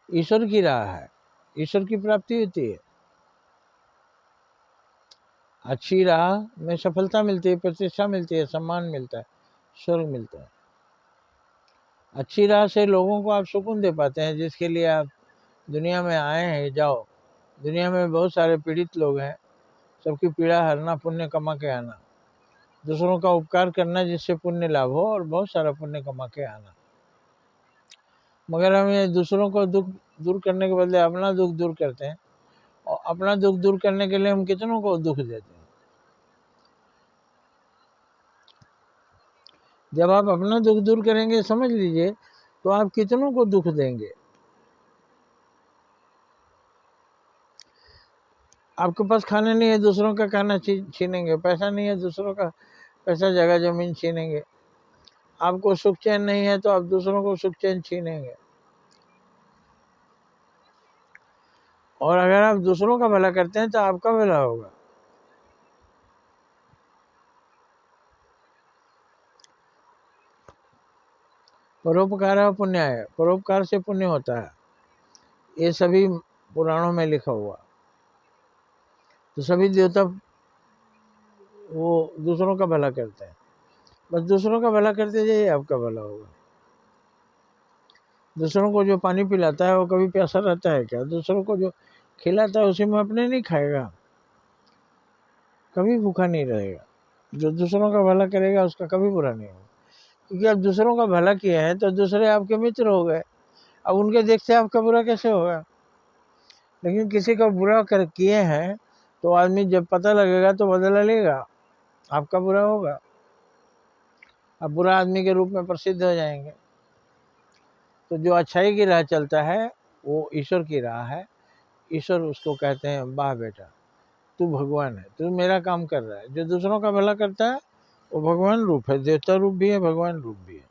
ईश्वर की राह है, ईश्वर की प्राप्ति होती है। अच्छी राह में सफलता मिलती है, प्रतिष्ठा मिलती है, सम्मान मिलता है, स्वर्ग मिलता है। अच्छी राह से लोगों को आप सुकून दे पाते हैं, जिसके लिए आप दुनिया में आए हैं। जाओ, दुनिया में बहुत सारे पीड़ित लोग हैं, सबकी पीड़ा हरना, पुण्य कमा के आना, दूसरों का उपकार करना जिससे पुण्य लाभ हो, और बहुत सारा पुण्य कमा के आना। मगर हम ये दूसरों को दुख दूर करने के बदले अपना दुख दूर करते हैं, और अपना दुख दूर करने के लिए हम कितनों को दुख देते हैं। जब आप अपना दुख दूर करेंगे, समझ लीजिए, तो आप कितनों को दुख देंगे। आपके पास खाना नहीं है, दूसरों का खाना छीनेंगे। पैसा नहीं है, दूसरों का पैसा, जगह जमीन छीनेंगे। आपको सुख चैन नहीं है, तो आप दूसरों को सुख चैन छीनेंगे। और अगर आप दूसरों का भला करते हैं तो आपका भला होगा। परोपकार पुण्य है, परोपकार से पुण्य होता है, ये सभी पुराणों में लिखा हुआ। तो सभी देवता वो दूसरों का भला करते हैं। बस दूसरों का भला करते जाइए, आपका भला होगा। दूसरों को जो पानी पिलाता है वो कभी प्यासा रहता है क्या? दूसरों को जो खिलाता है उसी में अपने नहीं खाएगा, कभी भूखा नहीं रहेगा। जो दूसरों का भला करेगा उसका कभी बुरा नहीं होगा, क्योंकि आप दूसरों का भला किए हैं तो दूसरे आपके मित्र हो गए। अब उनके देखते आपका बुरा कैसे होगा? लेकिन किसी का बुरा कर किए हैं तो आदमी जब पता लगेगा तो बदला लेगा, आपका बुरा होगा, आप बुरा आदमी के रूप में प्रसिद्ध हो जाएंगे। तो जो अच्छाई की राह चलता है वो ईश्वर की राह है। ईश्वर उसको कहते हैं, वाह बेटा तू भगवान है, तू मेरा काम कर रहा है। जो दूसरों का भला करता है वो भगवान रूप है, देवता रूप भी है, भगवान रूप भी है,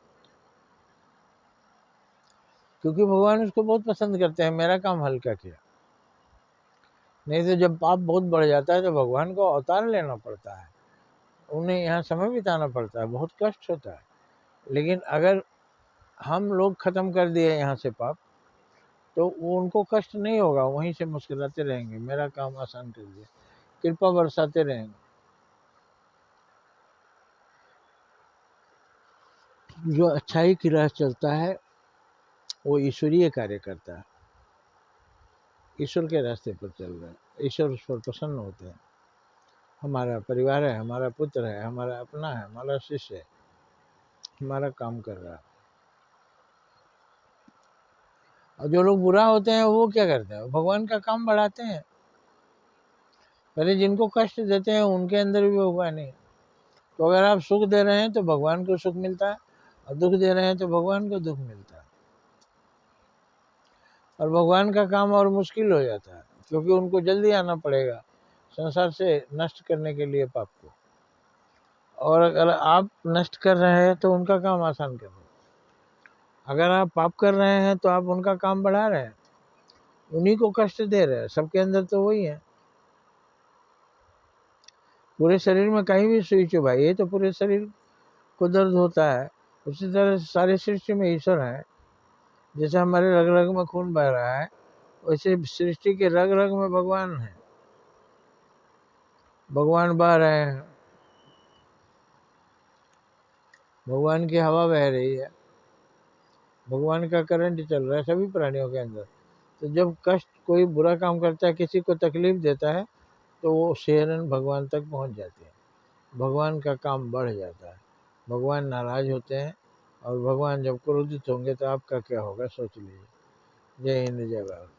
क्योंकि भगवान उसको बहुत पसंद करते हैं, मेरा काम हल्का किया। नहीं तो जब पाप बहुत बढ़ जाता है तो भगवान को अवतार लेना पड़ता है, उन्हें यहाँ समय बिताना पड़ता है, बहुत कष्ट होता है। लेकिन अगर हम लोग खत्म कर दिए यहाँ से पाप, तो वो उनको कष्ट नहीं होगा, वहीं से मुस्कुराते रहेंगे, मेरा काम आसान कर दिया, कृपा बरसाते रहेंगे। जो अच्छाई की राह चलता है वो ईश्वरीय कार्य करता है, ईश्वर के रास्ते पर चल रहा है, ईश्वर उस पर प्रसन्न होते हैं। हमारा परिवार है, हमारा पुत्र है, हमारा अपना है, हमारा शिष्य है, हमारा काम कर रहा है। और जो लोग बुरा होते हैं वो क्या करते हैं? भगवान का काम बढ़ाते हैं। पहले जिनको कष्ट देते हैं उनके अंदर भी भगवान है। तो अगर आप सुख दे रहे हैं तो भगवान को सुख मिलता है, और दुख दे रहे हैं तो भगवान को दुख मिलता है। और भगवान का काम और मुश्किल हो जाता है, क्योंकि उनको जल्दी आना पड़ेगा संसार से नष्ट करने के लिए पाप को। और अगर आप नष्ट कर रहे हैं तो उनका काम आसान कर रहे हैं। अगर आप पाप कर रहे हैं तो आप उनका काम बढ़ा रहे हैं, उन्हीं को कष्ट दे रहे हैं। सबके अंदर तो वही है। पूरे शरीर में कहीं भी सुई चुभाइए तो पूरे शरीर को दर्द होता है। उसी तरह सारी सृष्टि में ईश्वर है। जैसे हमारे रग रग में खून बह रहा है, वैसे सृष्टि के रग रग में भगवान है, भगवान बह रहे हैं, भगवान की हवा बह रही है, भगवान का करंट चल रहा है सभी प्राणियों के अंदर। तो जब कष्ट कोई बुरा काम करता है, किसी को तकलीफ देता है, तो वो शेरन भगवान तक पहुंच जाते हैं, भगवान का काम बढ़ जाता है, भगवान नाराज होते हैं। और भगवान जब क्रोधित होंगे तो आपका क्या होगा, सोच लीजिए। जय हिंद, जय भारत।